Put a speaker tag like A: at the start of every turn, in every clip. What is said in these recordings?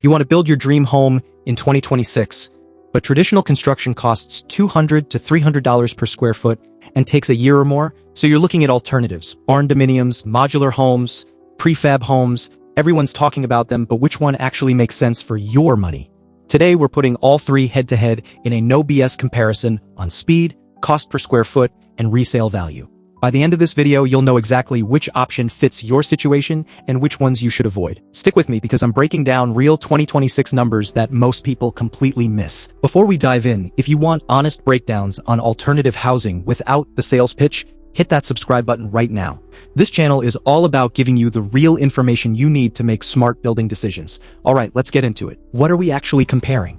A: You want to build your dream home in 2026, but traditional construction costs $200 to $300 per square foot and takes a year or more, so you're looking at alternatives. Barndominiums, modular homes, prefab homes, everyone's talking about them, but which one actually makes sense for your money? Today, we're putting all three head-to-head in a no BS comparison on speed, cost per square foot, and resale value. By the end of this video, you'll know exactly which option fits your situation and which ones you should avoid. Stick with me because I'm breaking down real 2026 numbers that most people completely miss. Before we dive in, if you want honest breakdowns on alternative housing without the sales pitch, hit that subscribe button right now. This channel is all about giving you the real information you need to make smart building decisions. All right, let's get into it. What are we actually comparing?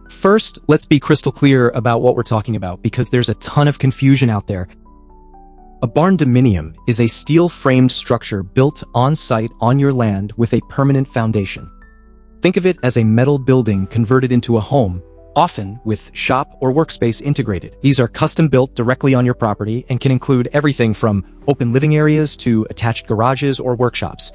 A: First, let's be crystal clear about what we're talking about because there's a ton of confusion out there. A barndominium is a steel-framed structure built on-site on your land with a permanent foundation. Think of it as a metal building converted into a home, often with shop or workspace integrated. These are custom-built directly on your property and can include everything from open living areas to attached garages or workshops.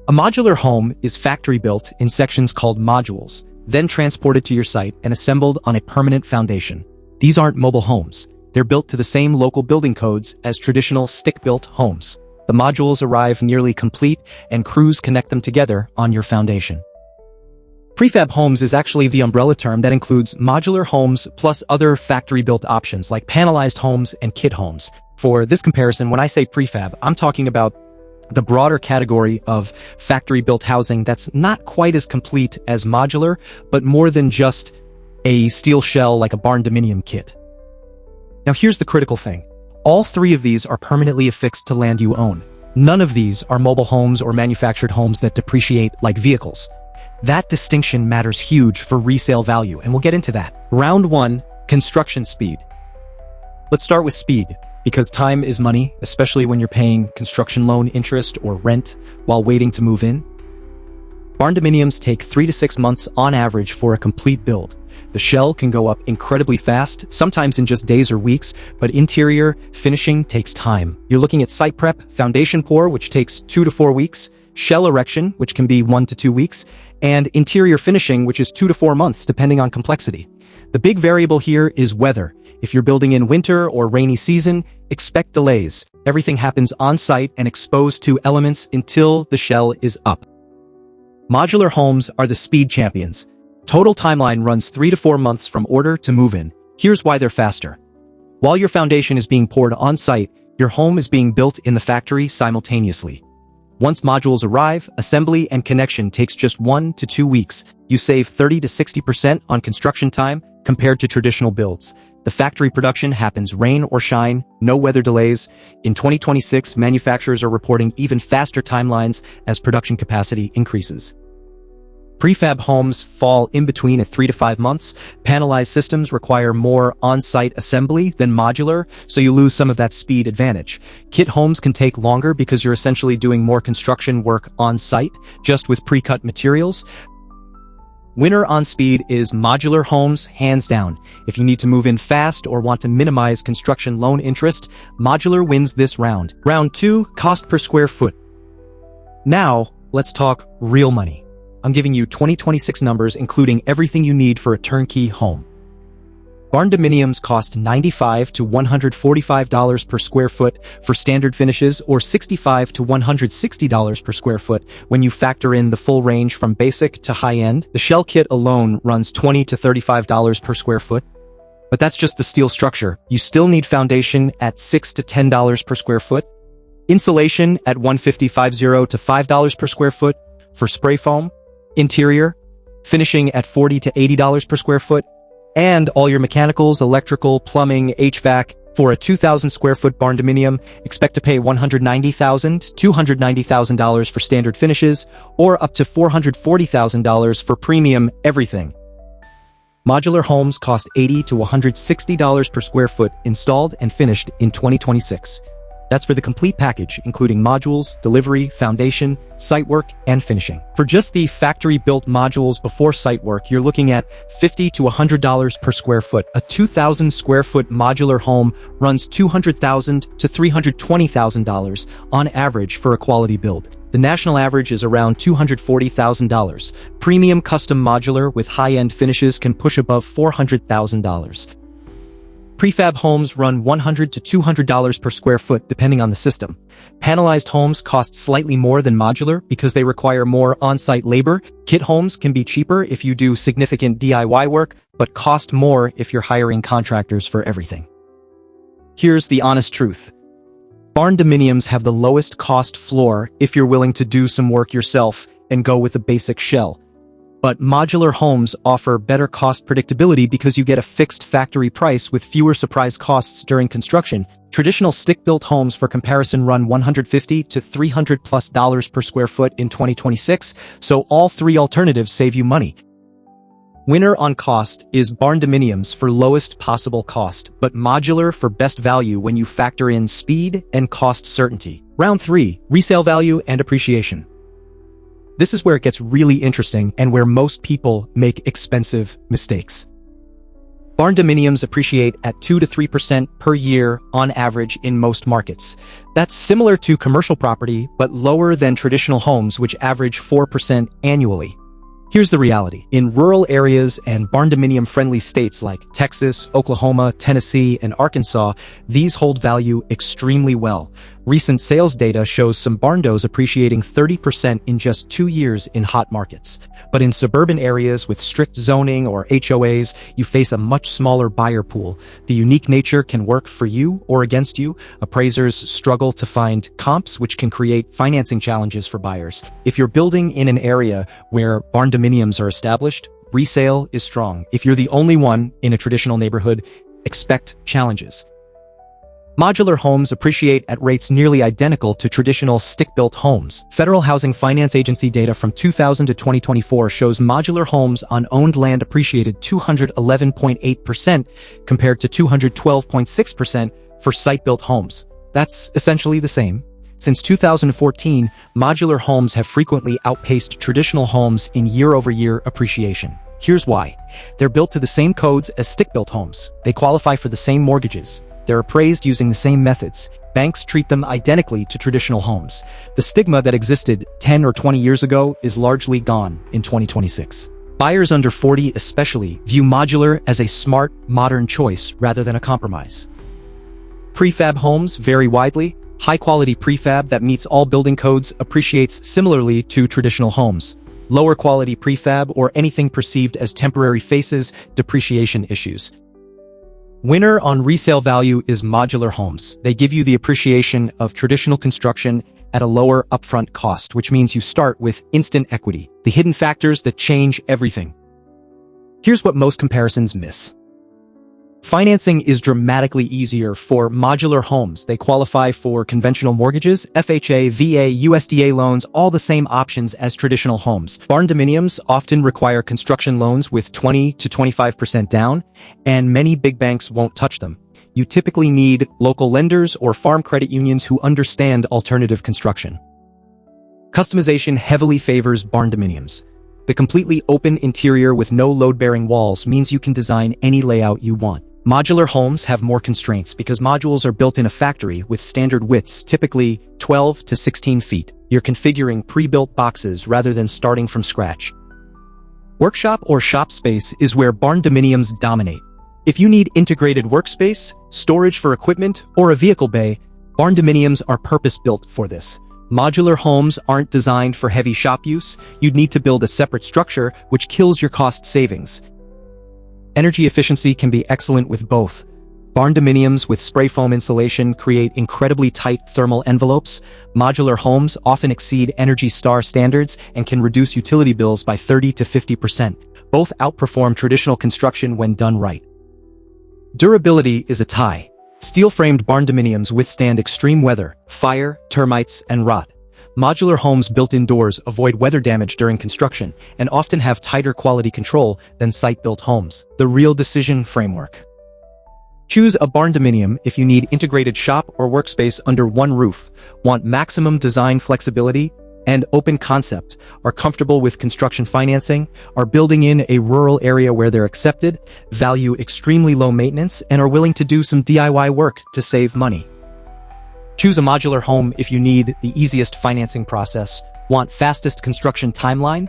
A: A modular home is factory-built in sections called modules, then transported to your site and assembled on a permanent foundation. These aren't mobile homes. They're built to the same local building codes as traditional stick-built homes. The modules arrive nearly complete and crews connect them together on your foundation. Prefab homes is actually the umbrella term that includes modular homes plus other factory-built options like panelized homes and kit homes. For this comparison, when I say prefab, I'm talking about the broader category of factory-built housing that's not quite as complete as modular, but more than just a steel shell like a barndominium kit. Now here's the critical thing. All three of these are permanently affixed to land you own. None of these are mobile homes or manufactured homes that depreciate like vehicles. That distinction matters huge for resale value, and we'll get into that. Round one, construction speed. Let's start with speed, because time is money, especially when you're paying construction loan interest or rent while waiting to move in. Barndominiums take 3 to 6 months on average for a complete build. The shell can go up incredibly fast, sometimes in just days or weeks, but interior finishing takes time. You're looking at site prep, foundation pour, which takes 2 to 4 weeks, shell erection, which can be 1 to 2 weeks, and interior finishing, which is 2 to 4 months, depending on complexity. The big variable here is weather. If you're building in winter or rainy season, expect delays. Everything happens on-site and exposed to elements until the shell is up. Modular homes are the speed champions. Total timeline runs 3 to 4 months from order to move-in. Here's why they're faster. While your foundation is being poured on-site, your home is being built in the factory simultaneously. Once modules arrive, assembly and connection takes just 1 to 2 weeks. You save 30 to 60% on construction time compared to traditional builds. The factory production happens rain or shine, no weather delays. In 2026, manufacturers are reporting even faster timelines as production capacity increases. Prefab homes fall in between at 3 to 5 months. Panelized systems require more on-site assembly than modular, so you lose some of that speed advantage. Kit homes can take longer because you're essentially doing more construction work on-site, just with pre-cut materials. Winner on speed is modular homes, hands down. If you need to move in fast or want to minimize construction loan interest, modular wins this round. Round 2, cost per square foot. Now, let's talk real money. I'm giving you 2026 numbers including everything you need for a turnkey home. Barndominiums cost $95 to $145 per square foot for standard finishes or $65 to $160 per square foot when you factor in the full range from basic to high-end. The shell kit alone runs $20 to $35 per square foot. But that's just the steel structure. You still need foundation at $6 to $10 per square foot, insulation at $150 to $5 per square foot for spray foam, interior finishing at $40 to $80 per square foot, and all your mechanicals, electrical, plumbing, HVAC. For a 2,000 square foot barndominium, expect to pay $190,000 to $290,000 for standard finishes, or up to $440,000 for premium everything. Modular homes cost $80 to $160 per square foot installed and finished in 2026. That's for the complete package, including modules, delivery, foundation, site work, and finishing. For just the factory-built modules before site work, you're looking at $50 to $100 per square foot. A 2,000 square foot modular home runs $200,000 to $320,000 on average for a quality build. The national average is around $240,000. Premium custom modular with high-end finishes can push above $400,000. Prefab homes run $100 to $200 per square foot depending on the system. Panelized homes cost slightly more than modular because they require more on-site labor. Kit homes can be cheaper if you do significant DIY work, but cost more if you're hiring contractors for everything. Here's the honest truth. Barndominiums have the lowest cost floor if you're willing to do some work yourself and go with a basic shell. But modular homes offer better cost predictability because you get a fixed factory price with fewer surprise costs during construction. Traditional stick-built homes, for comparison, run $150 to $300+ per square foot in 2026, so all three alternatives save you money. Winner on cost is Barndominiums for lowest possible cost, but modular for best value when you factor in speed and cost certainty. Round 3, resale value and appreciation. This is where it gets really interesting and where most people make expensive mistakes. Barndominiums appreciate at 2 to 3% per year on average in most markets. That's similar to commercial property, but lower than traditional homes, which average 4% annually. Here's the reality. In rural areas and barndominium-friendly states like Texas, Oklahoma, Tennessee, and Arkansas, these hold value extremely well. Recent sales data shows some barndos appreciating 30% in just 2 years in hot markets. But in suburban areas with strict zoning or HOAs, you face a much smaller buyer pool. The unique nature can work for you or against you. Appraisers struggle to find comps, which can create financing challenges for buyers. If you're building in an area where barndominiums are established, resale is strong. If you're the only one in a traditional neighborhood, expect challenges. Modular homes appreciate at rates nearly identical to traditional stick-built homes. Federal Housing Finance Agency data from 2000 to 2024 shows modular homes on owned land appreciated 211.8% compared to 212.6% for site-built homes. That's essentially the same. Since 2014, modular homes have frequently outpaced traditional homes in year-over-year appreciation. Here's why. They're built to the same codes as stick-built homes. They qualify for the same mortgages. They're appraised using the same methods. Banks treat them identically to traditional homes. The stigma that existed 10 or 20 years ago is largely gone in 2026. Buyers under 40 especially view modular as a smart, modern choice rather than a compromise. Prefab homes vary widely. High-quality prefab that meets all building codes appreciates similarly to traditional homes. Lower quality prefab or anything perceived as temporary faces depreciation issues. Winner on resale value is modular homes. They give you the appreciation of traditional construction at a lower upfront cost, which means you start with instant equity, the hidden factors that change everything. Here's what most comparisons miss. Financing is dramatically easier for modular homes. They qualify for conventional mortgages, FHA, VA, USDA loans, all the same options as traditional homes. Barndominiums often require construction loans with 20 to 25% down, and many big banks won't touch them. You typically need local lenders or farm credit unions who understand alternative construction. Customization heavily favors barndominiums. The completely open interior with no load-bearing walls means you can design any layout you want. Modular homes have more constraints because modules are built in a factory with standard widths, typically 12 to 16 feet. You're configuring pre-built boxes rather than starting from scratch. Workshop or shop space is where barndominiums dominate. If you need integrated workspace, storage for equipment, or a vehicle bay, barndominiums are purpose-built for this. Modular homes aren't designed for heavy shop use. You'd need to build a separate structure, which kills your cost savings. Energy efficiency can be excellent with both. Barndominiums with spray foam insulation create incredibly tight thermal envelopes. Modular homes often exceed Energy Star standards and can reduce utility bills by 30 to 50%. Both outperform traditional construction when done right. Durability is a tie. Steel-framed barndominiums withstand extreme weather, fire, termites, and rot. Modular homes built indoors avoid weather damage during construction and often have tighter quality control than site-built homes. The real decision framework. Choose a barndominium if you need integrated shop or workspace under one roof, want maximum design flexibility, and open concept, are comfortable with construction financing, are building in a rural area where they're accepted, value extremely low maintenance, and are willing to do some DIY work to save money. Choose a modular home if you need the easiest financing process, want fastest construction timeline,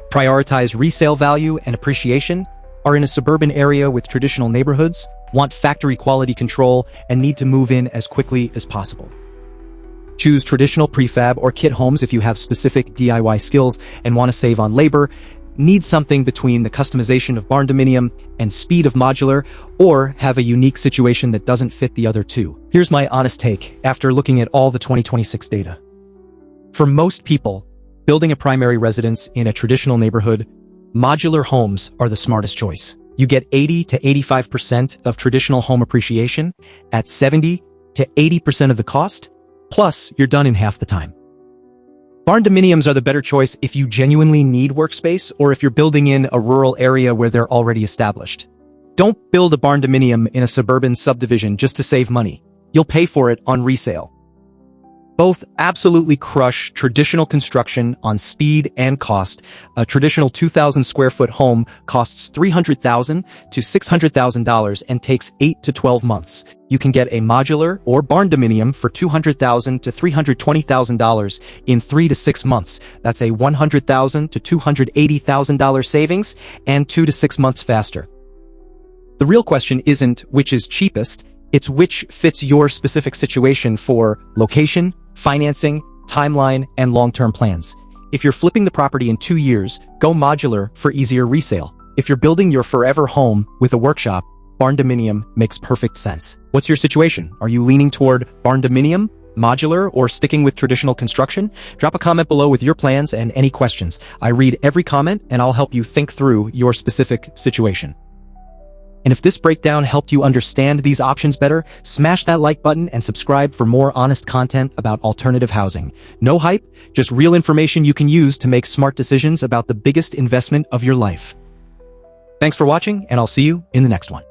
A: prioritize resale value and appreciation, are in a suburban area with traditional neighborhoods, want factory quality control, and need to move in as quickly as possible. Choose traditional prefab or kit homes if you have specific DIY skills and want to save on labor, need something between the customization of barndominium and speed of modular, or have a unique situation that doesn't fit the other two. Here's my honest take after looking at all the 2026 data. For most people, building a primary residence in a traditional neighborhood, modular homes are the smartest choice. You get 80 to 85% of traditional home appreciation at 70 to 80% of the cost, plus you're done in half the time. Barndominiums are the better choice if you genuinely need workspace or if you're building in a rural area where they're already established. Don't build a barndominium in a suburban subdivision just to save money. You'll pay for it on resale. Both absolutely crush traditional construction on speed and cost. A traditional 2,000 square foot home costs $300,000 to $600,000 and takes 8 to 12 months. You can get a modular or barndominium for $200,000 to $320,000 in 3 to 6 months. That's a $100,000 to $280,000 savings and 2 to 6 months faster. The real question isn't which is cheapest, it's which fits your specific situation for location, financing, timeline, and long-term plans. If you're flipping the property in 2 years, go modular for easier resale. If you're building your forever home with a workshop, barndominium makes perfect sense. What's your situation? Are you leaning toward barndominium, modular, or sticking with traditional construction? Drop a comment below with your plans and any questions. I read every comment and I'll help you think through your specific situation. And if this breakdown helped you understand these options better, smash that like button and subscribe for more honest content about alternative housing. No hype, just real information you can use to make smart decisions about the biggest investment of your life. Thanks for watching, and I'll see you in the next one.